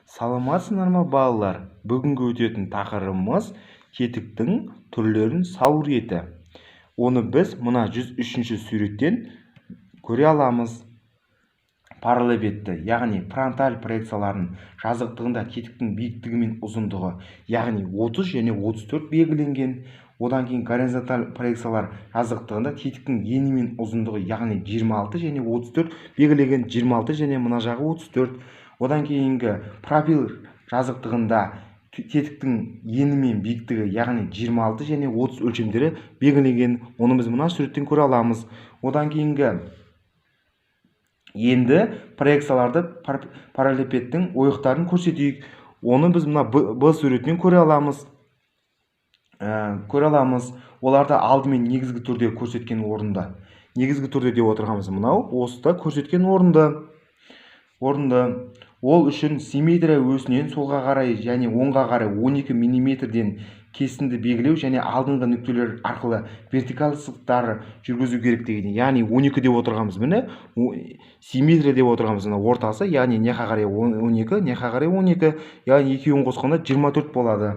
Саламатсыздар ма балалар? Бүгінгі өтетін тақырыбымыз тетіктің түрлерін сауыр еті. Оны біз мына 103-ші суреттен көре аламыз. Параллелепипедті, яғни фронталь проекцияларының жазықтығында тетіктің биіктігі мен ұзындығы, яғни 30 және 34 белгіленген. Одан кейін горизонталь проекциялар жазықтығында тетіктің ені мен ұзындығы, яғни 26 және 34 белгіленген, 26 және мына жағы 34. Одан кейінгі профиль жазықтығында тетіктің ені мен биіктігі, яғни 26 және 30 өлшемдері белгіленген. Оны біз мына суреттен көре аламыз. Одан кейінгі енді проекцияларды параллелепипедтің ойықтарын көрсетейік. Оны біз мына Б суретінен көре аламыз. Оларды алдымен негізгі түрде көрсеткен орында. Негізгі түрде деп отырғанымыз мынау, осыда көрсеткен орында. Ол үшін симметрия осінен солға қарай және оңға қарай 12 мм-ден кесінді белгілеу және алдыңғы нүктелер арқылы вертикаль сызықтар жүргізу керек деген. Яғни 12 деп отырғанымыз міне, симметрия деп отырғанымыз мына ортасы, яғни неқа қарай 12, неқа қарай 12, яғни екеуін қосқанда 24 болады.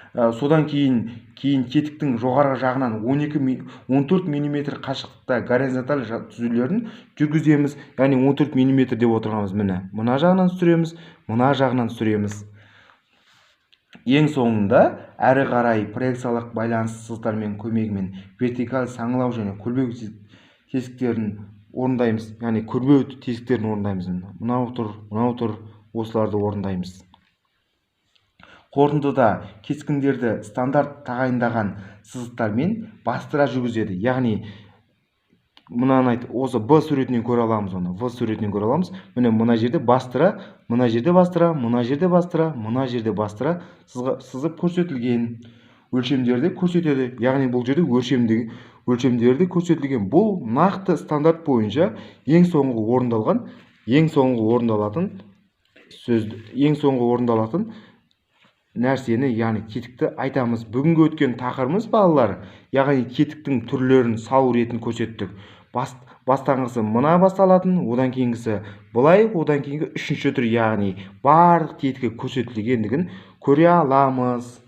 Содан кейін тетіктің жоғарғы жағынан 14 мм қашықтықта горизонталь түзулерін жүргіземіз. Яғни 14 мм деп отырғанымыз міне. Мына жағынан түсіреміз, мына жағынан түсіреміз. Ең соңында әрі қарай проекциялық байланыс сызықтармен көмегімен вертикаль саңылау және көлбеу тесіктерін орындаймыз. Яғни көлбеу тесіктерін орындаймыз. Мынау тұр, осыларды орындаймыз. Қорытындыда кескіндерді стандарт тағайындаған сызықтармен бастыра жүргізеді. Яғни мынаны айт, осы Б суретінен көре аламыз, оны В суретінен көре аламыз. Міне мына жерде бастыра, мына жерде бастыра, мына жерде бастыра, мына жерде бастыра сызып көрсетілген. Өлшемдерді көрсетеді. Яғни бұл жерде өлшемдерді көрсетілген. Бұл нақты стандарт бойынша ең соңғы орындалатын нәрсені, яғни тетікті айтамыз. Бүгінгі өткен тақырыбымыз балалар, яғни тетіктің түрлерін сауыр етін көрсеттік. Бастаңғысы мына басталатын, одан кейінгісі бұлай, одан кейінгі үшінші түр, яғни барлық тетігі көрсетілгендігін көре аламыз.